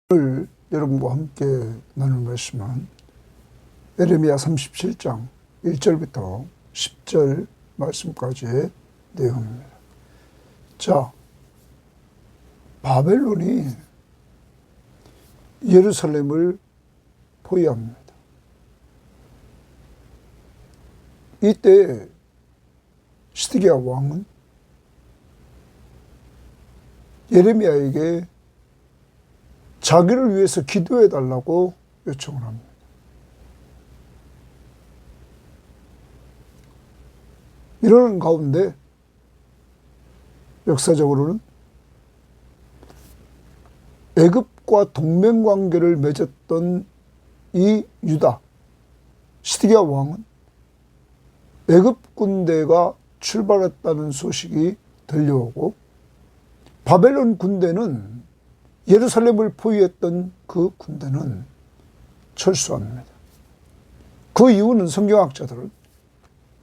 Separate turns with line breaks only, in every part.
오늘 여러분과 함께 나눌 말씀은 예레미야 37장 1절부터 10절 말씀까지의 내용입니다. 자, 바벨론이 예루살렘을 포위합니다. 이때 시드기야 왕은 예레미야에게 자기를 위해서 기도해 달라고 요청을 합니다. 이러는 가운데 역사적으로는 애굽과 동맹관계를 맺었던 이 유다 시드기야 왕은 애굽 군대가 출발했다는 소식이 들려오고 바벨론 군대는 예루살렘을 포위했던 그 군대는 철수합니다. 그 이유는 성경학자들은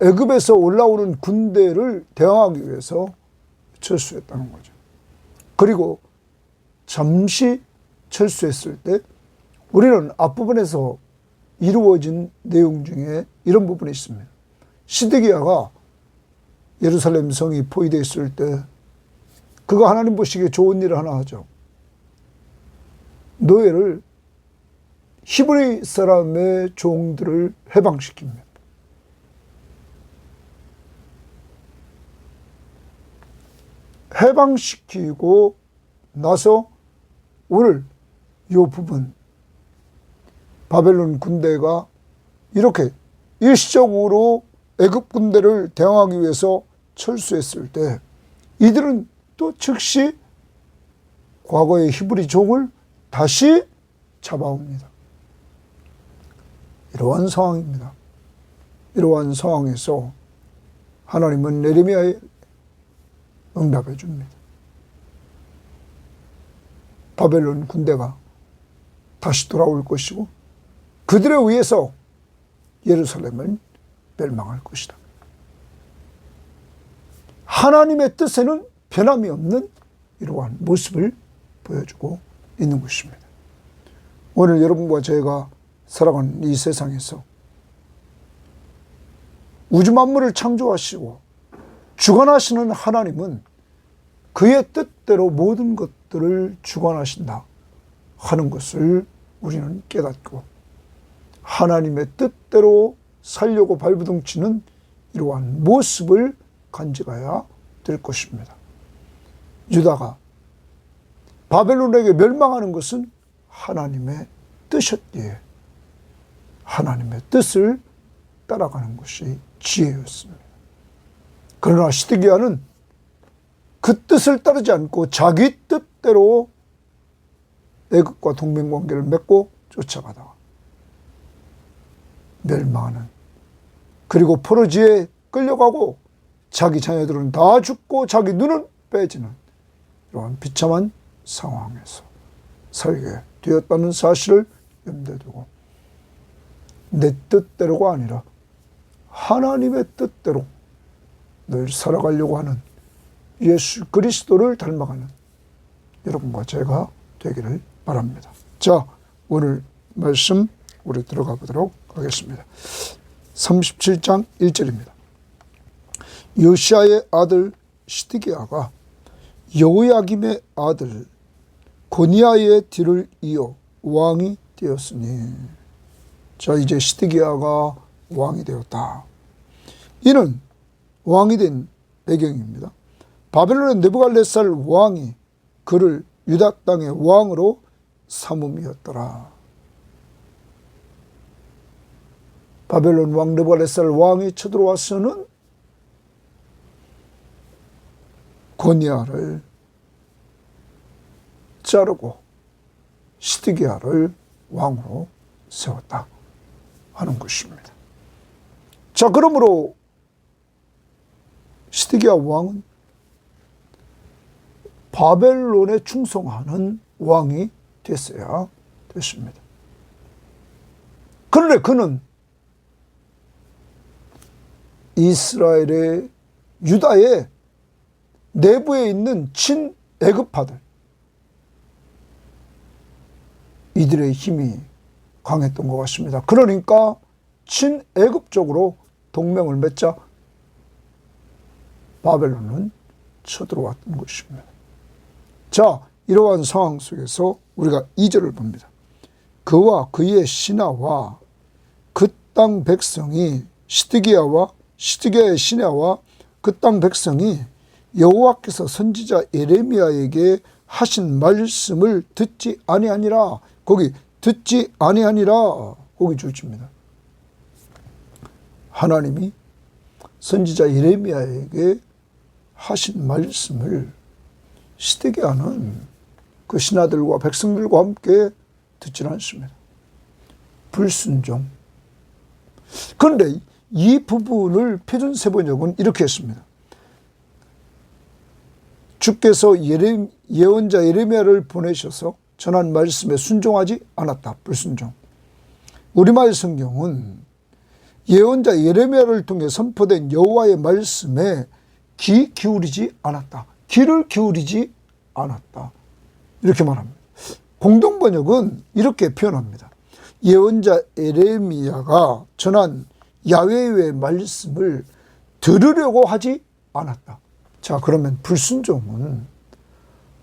애굽에서 올라오는 군대를 대항하기 위해서 철수했다는 거죠. 그리고 잠시 철수했을 때 우리는 앞부분에서 이루어진 내용 중에 이런 부분이 있습니다. 시드기야가 예루살렘 성이 포위되어 있을 때 그가 하나님 보시기에 좋은 일을 하나 하죠. 노예를 히브리 사람의 종들을 해방시킵니다. 해방시키고 나서 오늘 이 부분 바벨론 군대가 이렇게 일시적으로 애굽 군대를 대항하기 위해서 철수했을 때 이들은 또 즉시 과거의 히브리 종을 다시 잡아옵니다. 이러한 상황입니다. 이러한 상황에서 하나님은 예레미야에 응답해 줍니다. 바벨론 군대가 다시 돌아올 것이고 그들에 의해서 예루살렘은 멸망할 것이다. 하나님의 뜻에는 변함이 없는 이러한 모습을 보여주고 있는 것입니다. 오늘 여러분과 제가 살아가는 이 세상에서 우주 만물을 창조하시고 주관하시는 하나님은 그의 뜻대로 모든 것들을 주관하신다 하는 것을 우리는 깨닫고 하나님의 뜻대로 살려고 발부둥치는 이러한 모습을 간직해야 될 것입니다. 유다가 바벨론에게 멸망하는 것은 하나님의 뜻이었기에 하나님의 뜻을 따라가는 것이 지혜였습니다. 그러나 시드기야는 그 뜻을 따르지 않고 자기 뜻대로 애굽과 동맹관계를 맺고 쫓아가다가 멸망하는, 그리고 포로지에 끌려가고 자기 자녀들은 다 죽고 자기 눈은 빼지는 이러한 비참한 상황에서 살게 되었다는 사실을 염두에 두고 내 뜻대로가 아니라 하나님의 뜻대로 늘 살아가려고 하는 예수 그리스도를 닮아가는 여러분과 제가 되기를 바랍니다. 자, 오늘 말씀 우리 들어가 보도록 하겠습니다. 37장 1절입니다. 요시야의 아들 시드기야가 여호야김의 아들 고니아의 뒤를 이어 왕이 되었으니, 자, 이제 시드기야가 왕이 되었다. 이는 왕이 된 배경입니다. 바벨론의 느부갓네살 왕이 그를 유다 땅의 왕으로 삼음이었더라. 바벨론 왕 느부갓네살 왕이 쳐들어와서는 고니아를 자르고 시드기야를 왕으로 세웠다 하는 것입니다. 자, 그러므로 시드기야 왕은 바벨론에 충성하는 왕이 됐어야 됐습니다. 그런데 그는 이스라엘의 유다의 내부에 있는 친애굽파들, 이들의 힘이 강했던 것 같습니다. 그러니까 친애굽 쪽으로 동맹을 맺자 바벨론은 쳐들어왔던 것입니다. 자, 이러한 상황 속에서 우리가 2절을 봅니다. 그와 그의 신하와 그 땅 백성이 시드기야의 신하와 그 땅 백성이 여호와께서 선지자 예레미야에게 하신 말씀을 듣지 아니하니라. 거기 듣지 아니하니라. 거기 줄집니다. 하나님이 선지자 예레미야에게 하신 말씀을 시드기야는 그 신하들과 백성들과 함께 듣지 않습니다. 불순종. 그런데 이 부분을 표준세번역은 이렇게 했습니다. 주께서 예언자 예레미야를 보내셔서 전한 말씀에 순종하지 않았다. 불순종. 우리말 성경은 예언자 예레미야를 통해 선포된 여호와의 말씀에 귀 기울이지 않았다. 귀를 기울이지 않았다. 이렇게 말합니다. 공동번역은 이렇게 표현합니다. 예언자 예레미야가 전한 야훼의 말씀을 들으려고 하지 않았다. 자, 그러면 불순종은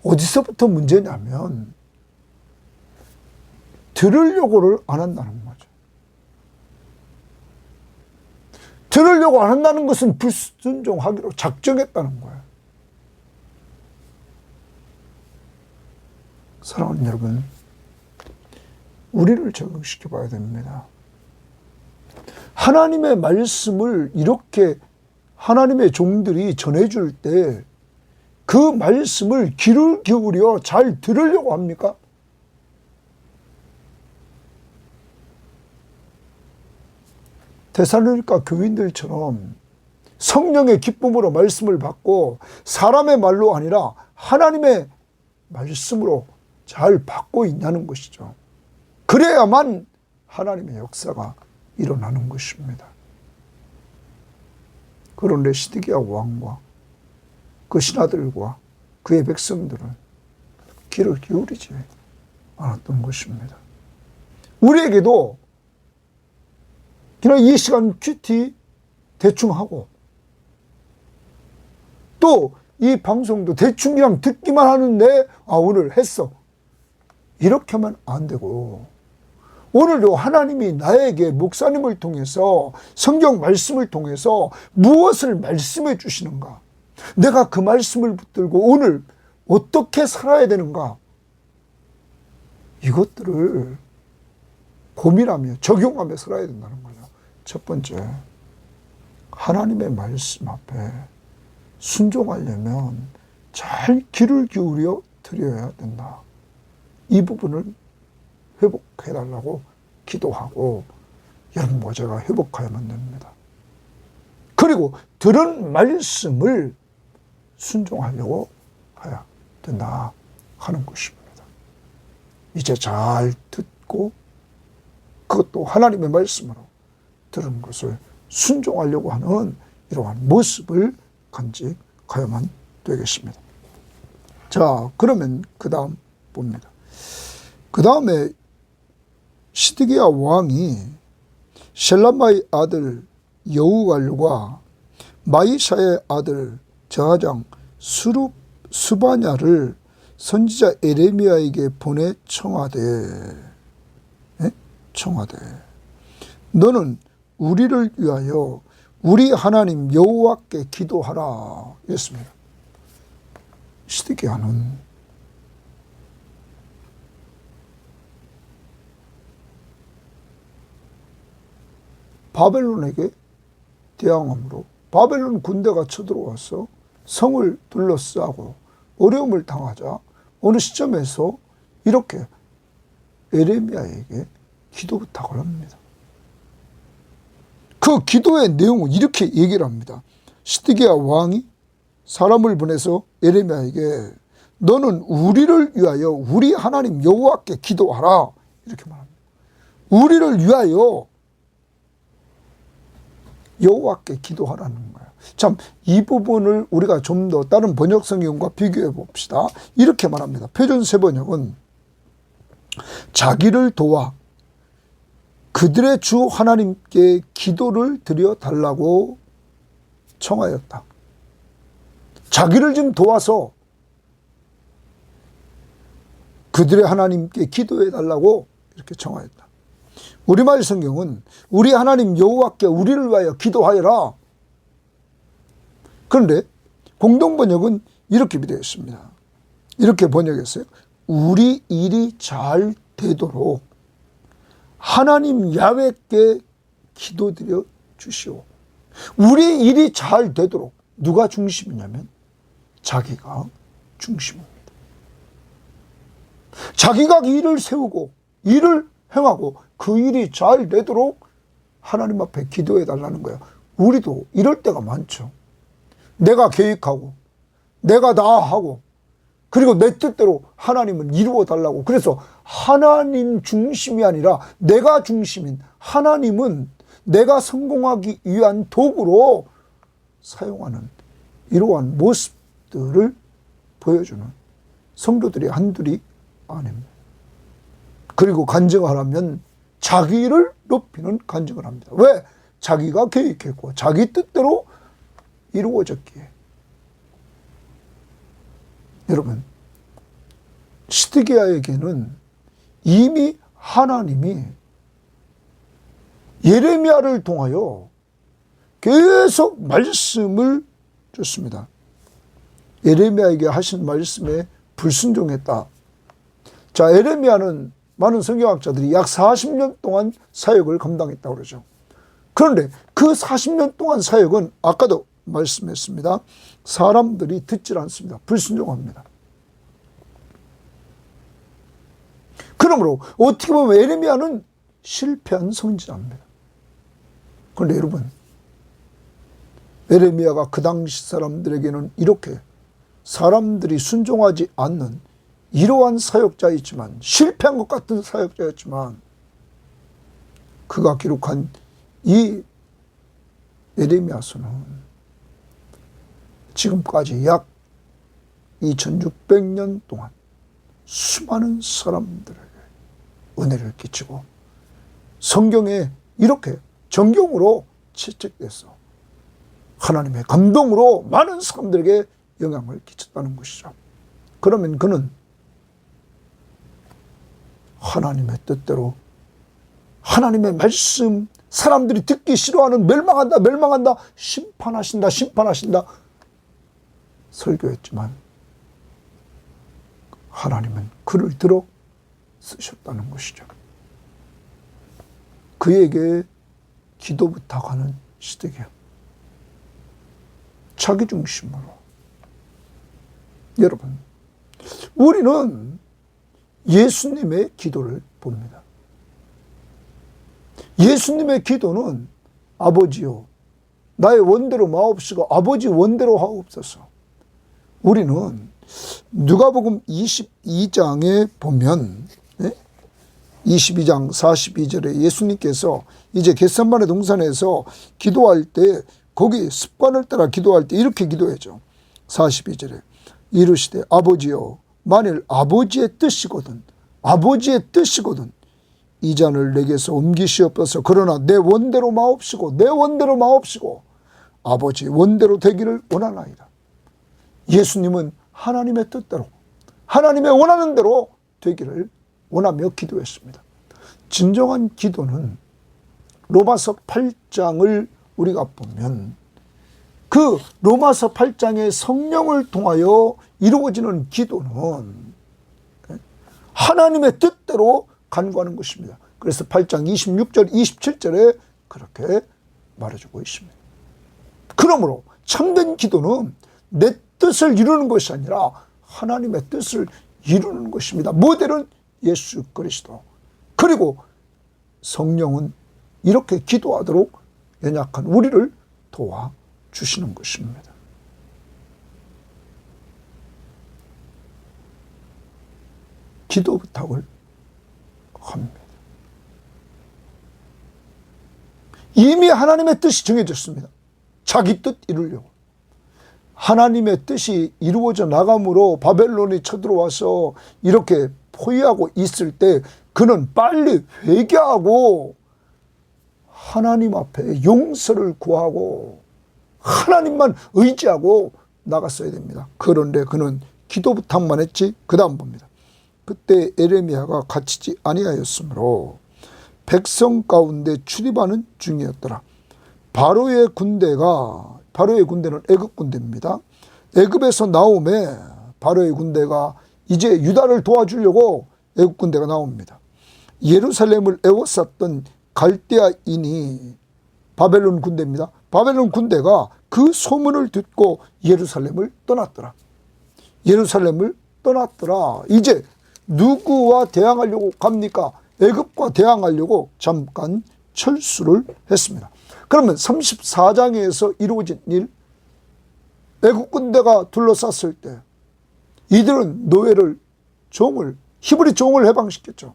어디서부터 문제냐면 들으려고를 안 한다는 거죠. 들으려고 안 한다는 것은 불순종하기로 작정했다는 거예요. 사랑하는 여러분, 우리를 적용시켜 봐야 됩니다. 하나님의 말씀을 이렇게 하나님의 종들이 전해줄 때 그 말씀을 귀를 기울여 잘 들으려고 합니까? 데살로니가 교인들처럼 성령의 기쁨으로 말씀을 받고 사람의 말로 아니라 하나님의 말씀으로 잘 받고 있냐는 것이죠. 그래야만 하나님의 역사가 일어나는 것입니다. 그런데 시드기야 왕과 그 신하들과 그의 백성들은 귀를 기울이지 않았던 것입니다. 우리에게도 그냥 이 시간 큐티 대충 하고 또 이 방송도 대충 그냥 듣기만 하는데 오늘 했어. 이렇게 하면 안 되고 오늘도 하나님이 나에게 목사님을 통해서 성경 말씀을 통해서 무엇을 말씀해 주시는가? 내가 그 말씀을 붙들고 오늘 어떻게 살아야 되는가? 이것들을 고민하며 적용하며 살아야 된다는 거예요. 첫 번째, 하나님의 말씀 앞에 순종하려면 잘 귀를 기울여 드려야 된다. 이 부분을 회복해달라고 기도하고 여러분 모자가 회복하야만 됩니다. 그리고 들은 말씀을 순종하려고 해야 된다 하는 것입니다. 이제 잘 듣고 그것도 하나님의 말씀으로 들은 것을 순종하려고 하는 이러한 모습을 간직하야만 되겠습니다. 자, 그러면 그 다음 봅니다. 그 다음에 시드기야 왕이 셀라마의 아들 여우갈과 마이샤의 아들 저하장 수바냐를 선지자 예레미야에게 보내 청하되 너는 우리를 위하여 우리 하나님 여호와께 기도하라 이랬습니다. 시드기야는 바벨론에게 대항함으로 바벨론 군대가 쳐들어와서 성을 둘러싸고 어려움을 당하자 어느 시점에서 이렇게 예레미야에게 기도 부탁을 합니다. 그 기도의 내용은 이렇게 얘기를 합니다. 시드기야 왕이 사람을 보내서 예레미야에게 너는 우리를 위하여 우리 하나님 여호와께 기도하라 이렇게 말합니다. 우리를 위하여 여호와께 기도하라는 거예요. 참, 이 부분을 우리가 좀 더 다른 번역 성경과 비교해 봅시다. 이렇게 말합니다. 표준 세번역은 자기를 도와 그들의 주 하나님께 기도를 드려 달라고 청하였다. 자기를 좀 도와서 그들의 하나님께 기도해 달라고 이렇게 청하였다. 우리말 성경은 우리 하나님 여호와께 우리를 위하여 기도하여라. 그런데 공동번역은 이렇게 되어 있습니다. 이렇게 번역했어요. 우리 일이 잘 되도록 하나님 야훼께 기도드려 주시오. 우리 일이 잘 되도록 누가 중심이냐면 자기가 중심입니다. 자기가 일을 세우고 일을 행하고 그 일이 잘 되도록 하나님 앞에 기도해 달라는 거예요. 우리도 이럴 때가 많죠. 내가 계획하고 내가 다 하고 그리고 내 뜻대로 하나님은 이루어 달라고. 그래서 하나님 중심이 아니라 내가 중심인 하나님은 내가 성공하기 위한 도구로 사용하는 이러한 모습들을 보여주는 성도들이 한둘이 아닙니다. 그리고 간증하라면 자기를 높이는 간증을 합니다. 왜? 자기가 계획했고 자기 뜻대로 이루어졌기에. 여러분, 시드기야에게는 이미 하나님이 예레미야를 통하여 계속 말씀을 줬습니다. 예레미야에게 하신 말씀에 불순종했다. 자, 예레미야는 많은 성경학자들이 약 40년 동안 사역을 감당했다고 그러죠. 그런데 그 40년 동안 사역은 아까도 말씀했습니다. 사람들이 듣질 않습니다. 불순종합니다. 그러므로 어떻게 보면 예레미야는 실패한 선지자입니다. 그런데 여러분, 예레미야가 그 당시 사람들에게는 이렇게 사람들이 순종하지 않는 이러한 사역자였지만, 실패한 것 같은 사역자였지만, 그가 기록한 이 예레미야서는 지금까지 약 2600년 동안 수많은 사람들에게 은혜를 끼치고 성경에 이렇게 정경으로 채택돼서 하나님의 감동으로 많은 사람들에게 영향을 끼쳤다는 것이죠. 그러면 그는 하나님의 뜻대로 하나님의 말씀, 사람들이 듣기 싫어하는 멸망한다, 멸망한다, 심판하신다, 심판하신다 설교했지만 하나님은 그를 들어 쓰셨다는 것이죠. 그에게 기도 부탁하는 시대기야. 자기 중심으로. 여러분, 우리는 예수님의 기도를 봅니다. 예수님의 기도는 아버지요, 나의 원대로 마옵시고 아버지 원대로 하옵소서. 우리는 누가복음 22장에 보면 22장 42절에 예수님께서 이제 겟세마네 동산에서 기도할 때 거기 습관을 따라 기도할 때 이렇게 기도해죠. 42절에 이르시되 아버지여 만일 아버지의 뜻이거든 이 잔을 내게서 옮기시옵소서. 그러나 내 원대로 마옵시고 내 원대로 마옵시고 아버지 원대로 되기를 원하나이다. 예수님은 하나님의 뜻대로 하나님의 원하는 대로 되기를 원하며 기도했습니다. 진정한 기도는 로마서 8장을 우리가 보면 그 로마서 8장의 성령을 통하여 이루어지는 기도는 하나님의 뜻대로 간구하는 것입니다. 그래서 8장 26절 27절에 그렇게 말해주고 있습니다. 그러므로 참된 기도는 내 뜻을 이루는 것이 아니라 하나님의 뜻을 이루는 것입니다. 모델은 예수 그리스도. 그리고 성령은 이렇게 기도하도록 연약한 우리를 도와주시는 것입니다. 기도 부탁을 합니다. 이미 하나님의 뜻이 정해졌습니다. 자기 뜻 이루려고. 하나님의 뜻이 이루어져 나감으로 바벨론이 쳐들어와서 이렇게 포위하고 있을 때 그는 빨리 회개하고 하나님 앞에 용서를 구하고 하나님만 의지하고 나갔어야 됩니다. 그런데 그는 기도 부탁만 했지 그 다음 봅니다. 그때 에레미야가 갇히지 아니하였으므로 백성 가운데 출입하는 중이었더라. 바로의 군대는 애굽 군대입니다. 애굽에서 나오매 바로의 군대가 이제 유다를 도와주려고 애굽 군대가 나옵니다. 예루살렘을 에워쌌던 갈대아인이 바벨론 군대입니다. 바벨론 군대가 그 소문을 듣고 예루살렘을 떠났더라. 이제 누구와 대항하려고 갑니까? 애굽과 대항하려고 잠깐 철수를 했습니다. 그러면 34장에서 이루어진 일, 애굽 군대가 둘러쌌을 때 이들은 노예를 히브리 종을 해방시켰죠.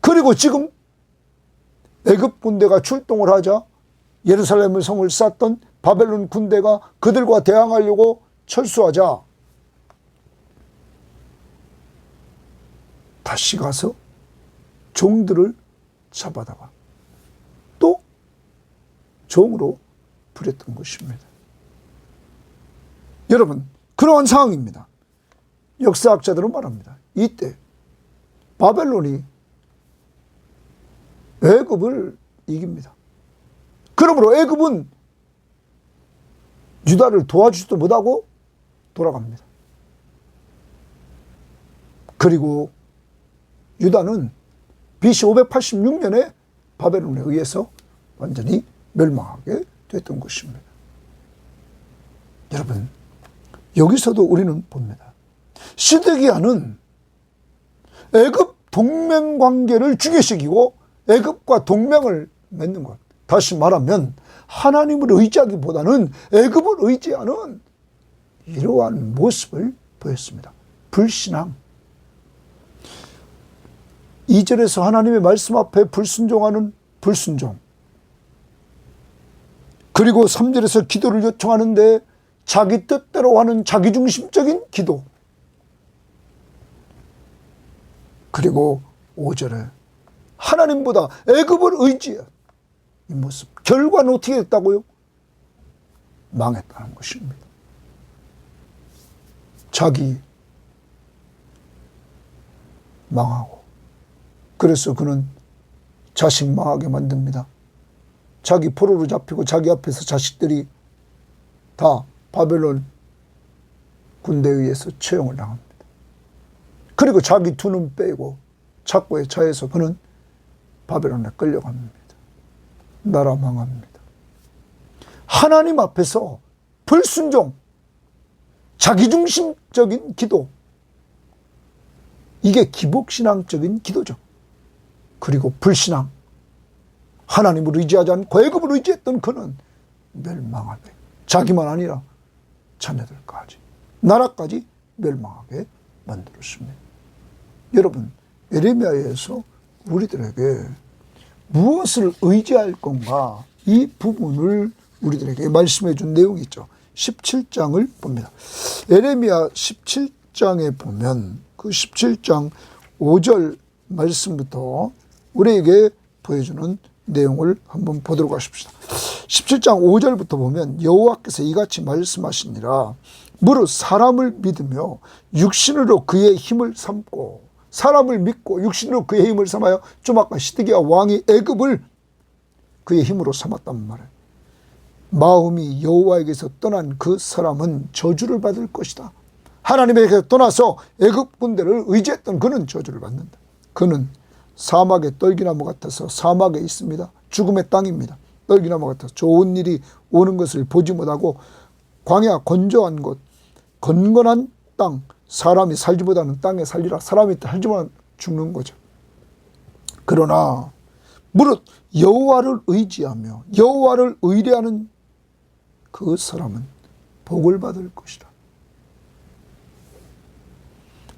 그리고 지금 애굽 군대가 출동을 하자 예루살렘의 성을 쌌던 바벨론 군대가 그들과 대항하려고 철수하자 다시 가서 종들을 잡아다가 또 종으로 부렸던 것입니다. 여러분, 그러한 상황입니다. 역사학자들은 말합니다. 이때 바벨론이 애굽을 이깁니다. 그러므로 애굽은 유다를 도와주지도 못하고 돌아갑니다. 그리고 유다는 BC 586년에 바벨론에 의해서 완전히 멸망하게 됐던 것입니다. 여러분, 여기서도 우리는 봅니다. 시드기야는 애굽 동맹 관계를 중요시키고 애굽과 동맹을 맺는 것. 다시 말하면 하나님을 의지하기보다는 애굽을 의지하는 이러한 모습을 보였습니다. 불신앙. 2절에서 하나님의 말씀 앞에 불순종하는 불순종. 그리고 3절에서 기도를 요청하는데 자기 뜻대로 하는 자기중심적인 기도. 그리고 5절에 하나님보다 애굽을 의지한 이 모습. 결과는 어떻게 됐다고요? 망했다는 것입니다. 자기 망하고 그래서 그는 자식 망하게 만듭니다. 자기 포로로 잡히고 자기 앞에서 자식들이 다 바벨론 군대에 의해서 처형을 당합니다. 그리고 자기 두 눈 빼고 착고에 차여서 그는 바벨론에 끌려갑니다. 나라 망합니다. 하나님 앞에서 불순종, 자기중심적인 기도, 이게 기복신앙적인 기도죠. 그리고 불신앙, 하나님을 의지하지 않고 애굽을 의지했던 그는 멸망하게, 자기만 아니라 자녀들까지, 나라까지 멸망하게 만들었습니다. 여러분, 에레미야에서 우리들에게 무엇을 의지할 건가, 이 부분을 우리들에게 말씀해 준 내용이 있죠. 17장을 봅니다. 에레미야 17장에 보면 그 17장 5절 말씀부터 우리에게 보여주는 내용을 한번 보도록 하십시다. 17장 5절부터 보면 여호와께서 이같이 말씀하시니라. 무릇 사람을 믿으며 육신으로 그의 힘을 삼고, 사람을 믿고 육신으로 그의 힘을 삼아요. 좀 아까 시드기야 왕이 애굽을 그의 힘으로 삼았단 말이에요. 마음이 여호와에게서 떠난 그 사람은 저주를 받을 것이다. 하나님에게서 떠나서 애굽 군대를 의지했던 그는 저주를 받는다. 그는 사막의 떨기나무 같아서 사막에 있습니다. 죽음의 땅입니다. 떨기나무 같아서 좋은 일이 오는 것을 보지 못하고 광야 건조한 곳, 건건한 땅, 사람이 살지 못하는 땅에 살리라. 사람이 살지만 죽는 거죠. 그러나 무릇 여호와를 의지하며 여호와를 의뢰하는 그 사람은 복을 받을 것이다.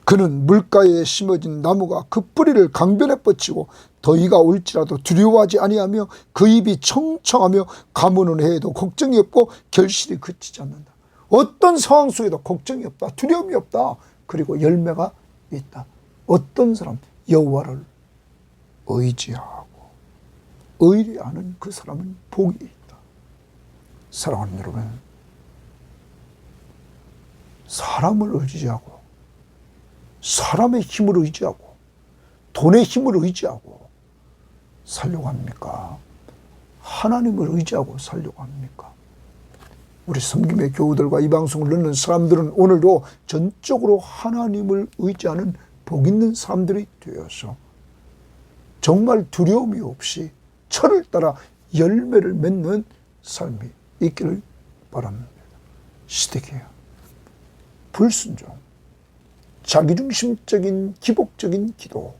그는 물가에 심어진 나무가 그 뿌리를 강변에 뻗치고 더위가 올지라도 두려워하지 아니하며 그 입이 청청하며 가무는 해에도 걱정이 없고 결실이 그치지 않는다. 어떤 상황 속에도 걱정이 없다. 두려움이 없다. 그리고 열매가 있다. 어떤 사람? 여호와를 의지하고 의뢰하는 그 사람은 복이 있다. 사랑하는 여러분, 사람을 의지하고 사람의 힘을 의지하고 돈의 힘을 의지하고 살려고 합니까? 하나님을 의지하고 살려고 합니까? 우리 섬김의 교우들과 이 방송을 듣는 사람들은 오늘도 전적으로 하나님을 의지하는 복 있는 사람들이 되어서 정말 두려움이 없이 철을 따라 열매를 맺는 삶이 있기를 바랍니다. 시대기야. 불순종, 자기중심적인 기복적인 기도,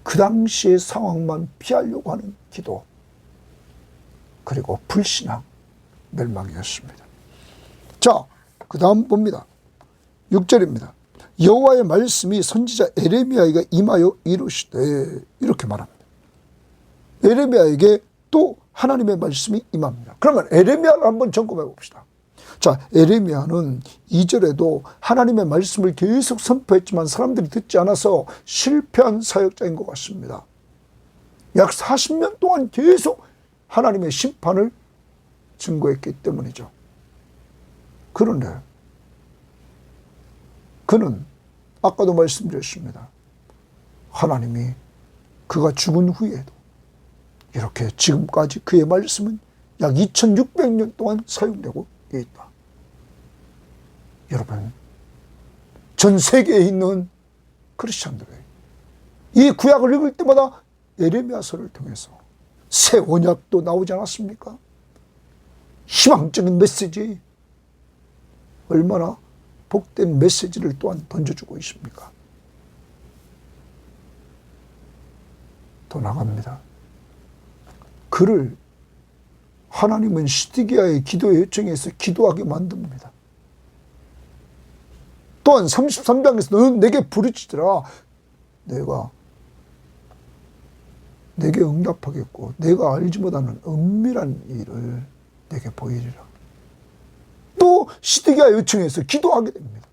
그 당시의 상황만 피하려고 하는 기도, 그리고 불신앙, 멸망이었습니다. 자, 그 다음 봅니다. 6절입니다. 여호와의 말씀이 선지자 에레미야에게 임하여 이르시되, 이렇게 말합니다. 에레미야에게 또 하나님의 말씀이 임합니다. 그러면 에레미야를 한번 점검해 봅시다. 자, 에레미야는 2절에도 하나님의 말씀을 계속 선포했지만 사람들이 듣지 않아서 실패한 사역자인 것 같습니다. 약 40년 동안 계속 하나님의 심판을 증거했기 때문이죠. 그런데 그는 아까도 말씀드렸습니다. 하나님이 그가 죽은 후에도 이렇게 지금까지 그의 말씀은 약 2600년 동안 사용되고 있다. 여러분, 전 세계에 있는 크리스찬들이 이 구약을 읽을 때마다 에레미야서를 통해서 새 언약도 나오지 않았습니까? 희망적인 메시지, 얼마나 복된 메시지를 또한 던져주고 있습니까? 더 나갑니다. 그를 하나님은 시드기야의 기도 요청에서 기도하게 만듭니다. 또한 33장에서 너는 내게 부르짖으라. 내가 내게 응답하겠고 내가 알지 못하는 은밀한 일을 내게 보이리라. 또 시드기야 요청에서 기도하게 됩니다.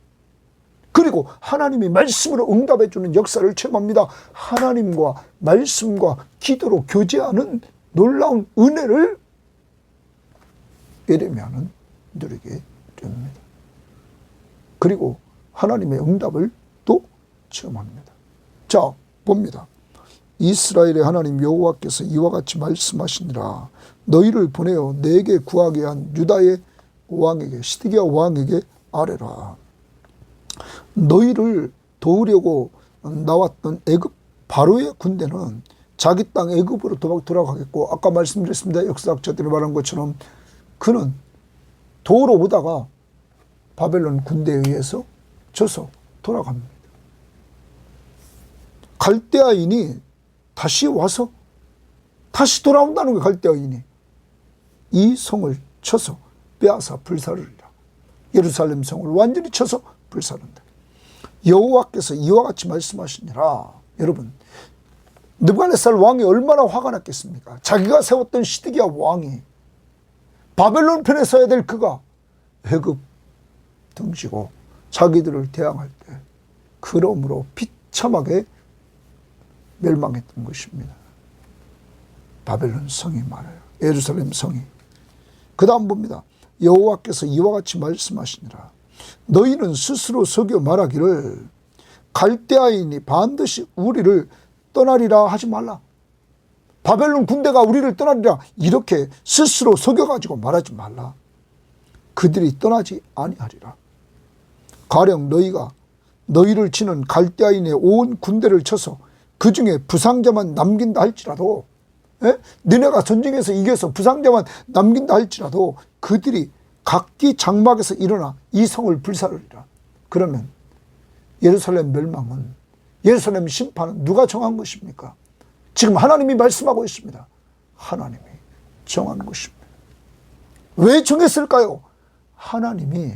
그리고 하나님이 말씀으로 응답해 주는 역사를 체험합니다. 하나님과 말씀과 기도로 교제하는 놀라운 은혜를 에레미야는 누리게 됩니다. 그리고 하나님의 응답을 또 체험합니다. 자, 봅니다. 이스라엘의 하나님 여호와께서 이와 같이 말씀하시니라. 너희를 보내어 내게 구하게 한 유다의 왕에게, 시드기야 왕에게 아뢰라. 너희를 도우려고 나왔던 애굽 바로의 군대는 자기 땅 애굽으로 돌아가겠고, 아까 말씀드렸습니다. 역사학자들이 말한 것처럼 그는 도우러 오다가 바벨론 군대에 의해서 져서 돌아갑니다. 갈대아인이 다시 와서 다시 돌아온다는 거예요. 갈대아인이 이 성을 쳐서 빼앗아 불사르리라. 예루살렘 성을 완전히 쳐서 불사른다. 여호와께서 이와 같이 말씀하시니라. 여러분, 느부갓네살 왕이 얼마나 화가 났겠습니까? 자기가 세웠던 시드기야 왕이 바벨론 편에 서야 될 그가 애굽 등지고 자기들을 대항할 때 그러므로 비참하게 멸망했던 것입니다. 바벨론 성이 말해요. 예루살렘 성이. 그 다음 봅니다. 여호와께서 이와 같이 말씀하시니라. 너희는 스스로 속여 말하기를 갈대아인이 반드시 우리를 떠나리라 하지 말라. 바벨론 군대가 우리를 떠나리라 이렇게 스스로 속여가지고 말하지 말라. 그들이 떠나지 아니하리라. 가령 너희가 너희를 치는 갈대아인의 온 군대를 쳐서 그 중에 부상자만 남긴다 할지라도, 너네가 전쟁에서 이겨서 부상자만 남긴다 할지라도 그들이 각기 장막에서 일어나 이 성을 불사르리라. 그러면 예루살렘 멸망은, 예루살렘 심판은 누가 정한 것입니까? 지금 하나님이 말씀하고 있습니다. 하나님이 정한 것입니다. 왜 정했을까요? 하나님이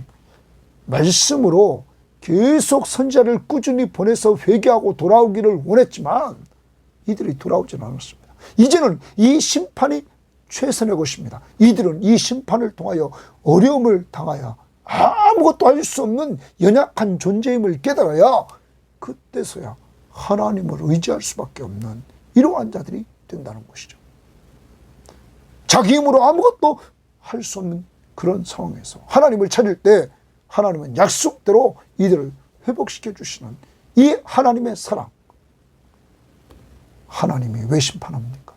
말씀으로 계속 선지자를 꾸준히 보내서 회개하고 돌아오기를 원했지만 이들이 돌아오지는 않았습니다. 이제는 이 심판이 최선의 것입니다. 이들은 이 심판을 통하여 어려움을 당하여 아무것도 할 수 없는 연약한 존재임을 깨달아야 그때서야 하나님을 의지할 수밖에 없는 이러한 자들이 된다는 것이죠. 자기 힘으로 아무것도 할 수 없는 그런 상황에서 하나님을 찾을 때 하나님은 약속대로 이들을 회복시켜 주시는 이 하나님의 사랑. 하나님이 왜 심판합니까?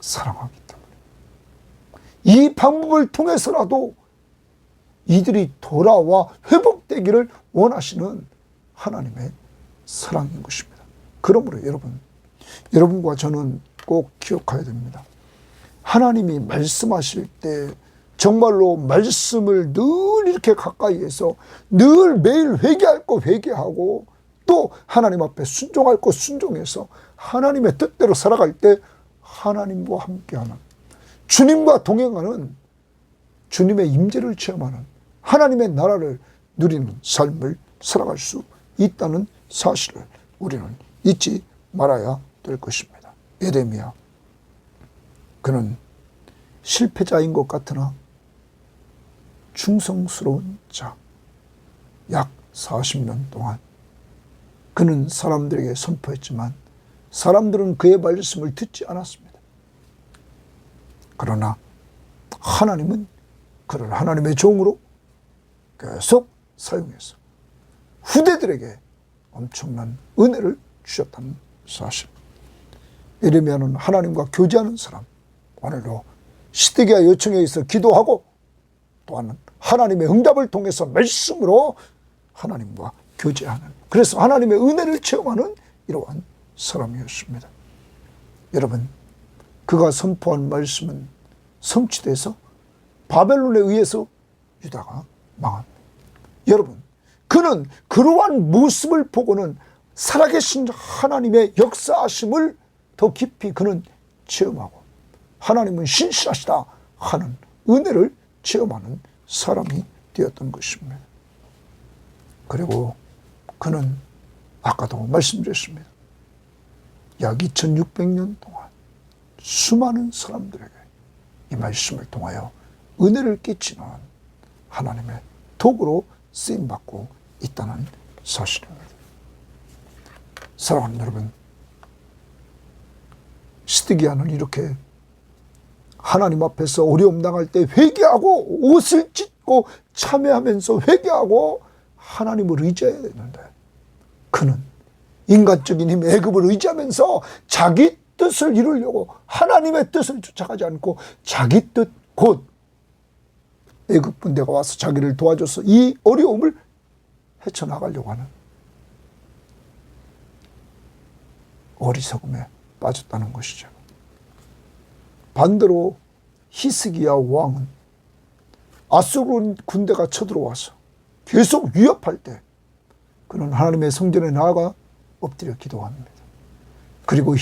사랑하기 때문에. 이 방법을 통해서라도 이들이 돌아와 회복되기를 원하시는 하나님의 사랑인 것입니다. 그러므로 여러분과 저는 꼭 기억해야 됩니다. 하나님이 말씀하실 때 정말로 말씀을 늘 이렇게 가까이에서 늘 매일 회개할 거 회개하고 또 하나님 앞에 순종할 거 순종해서 하나님의 뜻대로 살아갈 때 하나님과 함께하는, 주님과 동행하는, 주님의 임재를 체험하는, 하나님의 나라를 누리는 삶을 살아갈 수 있다는 사실을 우리는 잊지 말아야 될 것입니다. 예레미야, 그는 실패자인 것 같으나 충성스러운 자, 약 40년 동안 그는 사람들에게 선포했지만 사람들은 그의 말씀을 듣지 않았습니다. 그러나 하나님은 그를 하나님의 종으로 계속 사용해서 후대들에게 엄청난 은혜를 주셨다는 사실. 예레미야는 하나님과 교제하는 사람, 오늘도 시드기야 요청에 의해서 기도하고 또한 하나님의 응답을 통해서 말씀으로 하나님과 교제하는, 그래서 하나님의 은혜를 체험하는 이러한 사람이었습니다. 여러분, 그가 선포한 말씀은 성취돼서 바벨론에 의해서 유다가 망합니다. 여러분, 그는 그러한 모습을 보고는 살아계신 하나님의 역사하심을 더 깊이 그는 체험하고 하나님은 신실하시다 하는 은혜를 체험하는 사람이 되었던 것입니다. 그리고 그는 아까도 말씀드렸습니다. 약 2600년 동안 수많은 사람들에게 이 말씀을 통하여 은혜를 끼치는 하나님의 도구로 쓰임받고 있다는 사실입니다. 사랑하는 여러분, 시드기야는 이렇게 하나님 앞에서 어려움 당할 때 회개하고 옷을 찢고 참회하면서 회개하고 하나님을 의지해야 되는데, 그는 인간적인 힘, 애굽을 의지하면서 자기 뜻을 이루려고 하나님의 뜻을 쫓아가지 않고 자기 뜻, 곧 애굽 군대가 와서 자기를 도와줘서 이 어려움을 헤쳐나가려고 하는 어리석음에 빠졌다는 것이죠. 반대로 히스기야 왕은 아수르 군대가 쳐들어와서 계속 위협할 때 그는 하나님의 성전에 나아가 엎드려 기도합니다. 그리고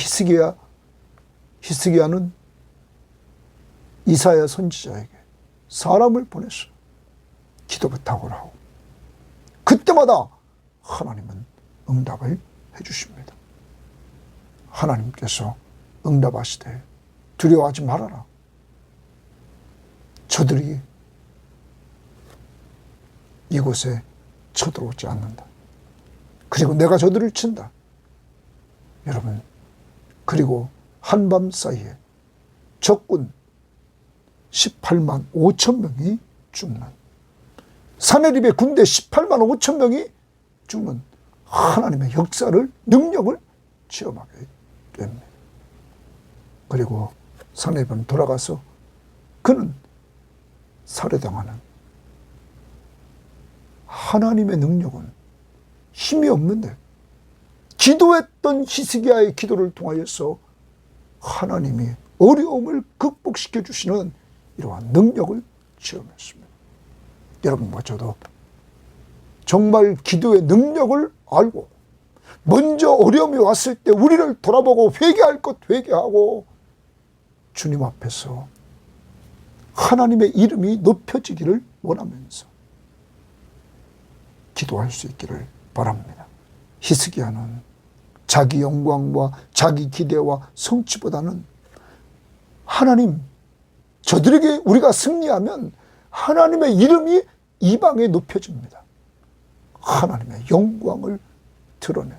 히스기야는 이사야 선지자에게 사람을 보내서 기도 부탁을 하고 그때마다 하나님은 응답을 해주십니다. 하나님께서 응답하시되 두려워하지 말아라. 저들이 이곳에 쳐들어오지 않는다. 그리고 내가 저들을 친다. 여러분, 그리고 한밤 사이에 적군 18만 5천 명이 죽는, 사내립의 군대 18만 5천 명이 죽는 하나님의 역사를, 능력을 체험하게 됩니다. 그리고 사내립은 돌아가서 그는 살해당하는, 하나님의 능력은 힘이 없는데 기도했던 히스기야의 기도를 통하여서 하나님이 어려움을 극복시켜 주시는 이러한 능력을 체험했습니다. 여러분과 저도 정말 기도의 능력을 알고 먼저 어려움이 왔을 때 우리를 돌아보고 회개할 것 회개하고 주님 앞에서 하나님의 이름이 높여지기를 원하면서 기도할 수 있기를 바랍니다. 히스기야는 자기 영광과 자기 기대와 성취보다는 하나님, 저들에게 우리가 승리하면 하나님의 이름이 이방에 높여집니다. 하나님의 영광을 드러내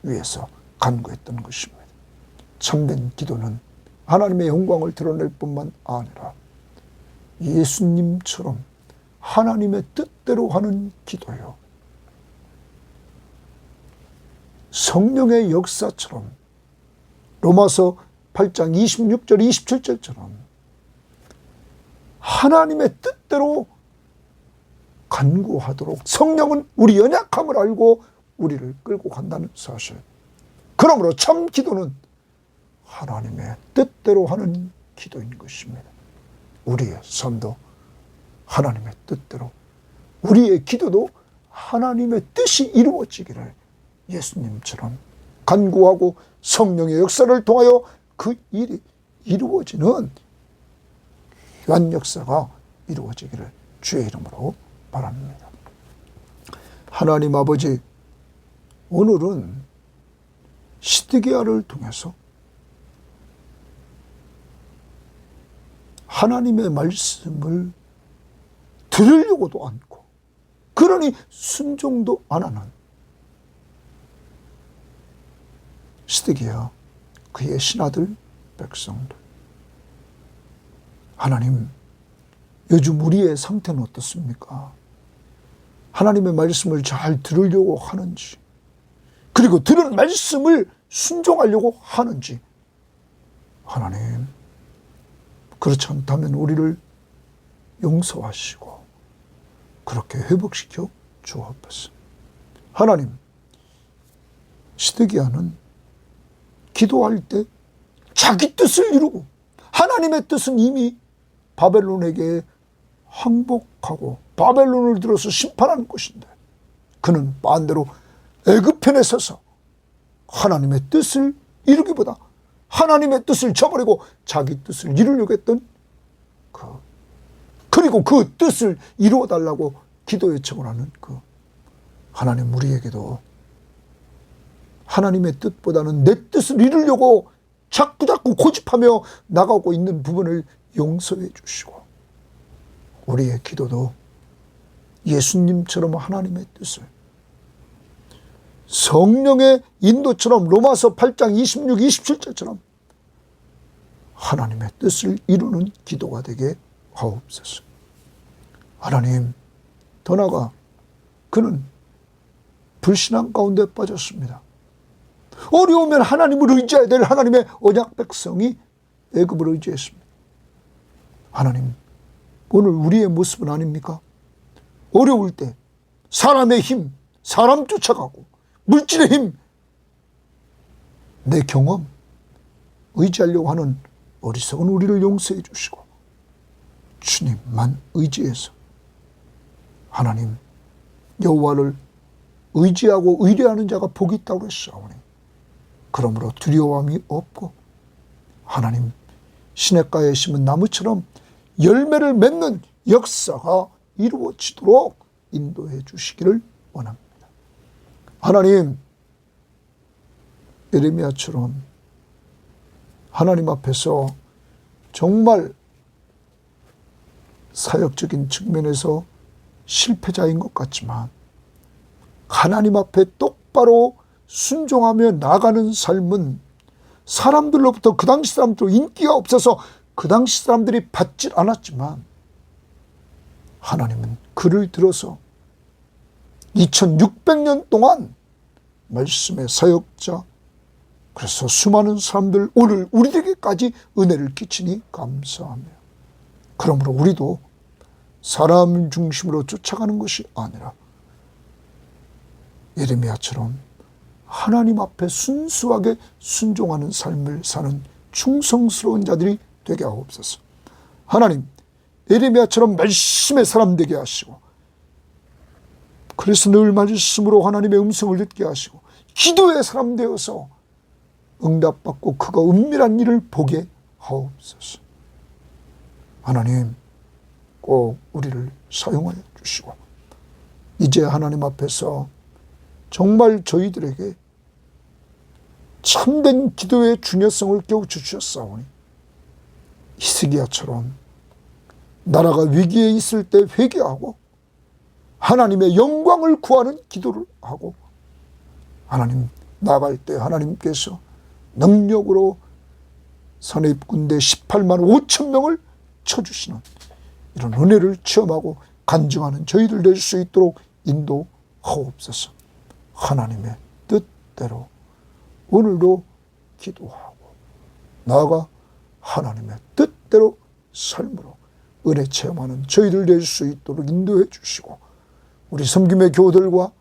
위해서 간구했던 것입니다. 참된 기도는 하나님의 영광을 드러낼 뿐만 아니라 예수님처럼 하나님의 뜻대로 하는 기도요, 성령의 역사처럼 로마서 8장 26절 27절처럼 하나님의 뜻대로 간구하도록 성령은 우리 연약함을 알고 우리를 끌고 간다는 사실. 그러므로 참 기도는 하나님의 뜻대로 하는 기도인 것입니다. 우리의 삶도 하나님의 뜻대로, 우리의 기도도 하나님의 뜻이 이루어지기를 예수님처럼 간구하고 성령의 역사를 통하여 그 일이 이루어지는 귀한 역사가 이루어지기를 주의 이름으로 바랍니다. 하나님 아버지, 오늘은 시드기야를 통해서 하나님의 말씀을 들으려고도 않고, 그러니 순종도 안 하는 시드기야, 그의 신하들, 백성들. 하나님, 요즘 우리의 상태는 어떻습니까? 하나님의 말씀을 잘 들으려고 하는지, 그리고 들은 말씀을 순종하려고 하는지. 하나님, 그렇지 않다면 우리를 용서하시고 그렇게 회복시켜 주옵소서. 하나님, 시드기야는 기도할 때 자기 뜻을 이루고, 하나님의 뜻은 이미 바벨론에게 항복하고 바벨론을 들어서 심판하는 것인데, 그는 반대로 애굽편에 서서 하나님의 뜻을 이루기보다 하나님의 뜻을 저버리고 자기 뜻을 이루려고 했던 그리고 그 뜻을 이루어달라고 기도 요청을 하는 하나님, 우리에게도 하나님의 뜻보다는 내 뜻을 이루려고 자꾸 고집하며 나가고 있는 부분을 용서해 주시고, 우리의 기도도 예수님처럼 하나님의 뜻을, 성령의 인도처럼 로마서 8장 26, 27절처럼 하나님의 뜻을 이루는 기도가 되게 하옵소서. 하나님, 더 나아가 그는 불신앙 가운데 빠졌습니다. 어려우면 하나님을 의지해야 될 하나님의 언약 백성이 애굽을 의지했습니다. 하나님, 오늘 우리의 모습은 아닙니까? 어려울 때 사람의 힘, 사람 쫓아가고 물질의 힘, 내 경험 의지하려고 하는 어리석은 우리를 용서해 주시고 주님만 의지해서 하나님, 여호와를 의지하고 의뢰하는 자가 복이 있다고 했사오니, 그러므로 두려움이 없고 하나님, 시냇가에 심은 나무처럼 열매를 맺는 역사가 이루어지도록 인도해 주시기를 원합니다. 하나님, 예레미야처럼 하나님 앞에서 정말 사역적인 측면에서 실패자인 것 같지만 하나님 앞에 똑바로 순종하며 나가는 삶은 사람들로부터, 그 당시 사람들로 인기가 없어서 그 당시 사람들이 받질 않았지만, 하나님은 그를 들어서 2600년 동안 말씀의 사역자, 그래서 수많은 사람들, 오늘 우리에게까지 은혜를 끼치니 감사하며, 그러므로 우리도 사람 중심으로 쫓아가는 것이 아니라 예레미야처럼 하나님 앞에 순수하게 순종하는 삶을 사는 충성스러운 자들이 되게 하옵소서. 하나님, 예레미야처럼 말씀의 사람 되게 하시고, 그래서 늘 말씀으로 하나님의 음성을 듣게 하시고, 기도의 사람 되어서 응답받고 그가 은밀한 일을 보게 하옵소서. 하나님, 꼭 우리를 사용하여 주시고, 이제 하나님 앞에서 정말 저희들에게 참된 기도의 중요성을 깨우쳐 주셨사오니, 히스기야처럼 나라가 위기에 있을 때 회개하고 하나님의 영광을 구하는 기도를 하고, 하나님, 나갈 때 하나님께서 능력으로 선입군대 18만 5천 명을 쳐주시는 이런 은혜를 체험하고 간증하는 저희들 될 수 있도록 인도하옵소서. 하나님의 뜻대로 오늘도 기도하고 나아가 하나님의 뜻대로 삶으로 은혜 체험하는 저희들 될 수 있도록 인도해 주시고 우리 섬김의 교우들과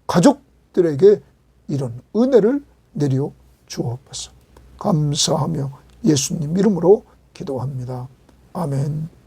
가족들에게 이런 은혜를 내려 주옵소서. 감사하며 예수님 이름으로 기도합니다. 아멘.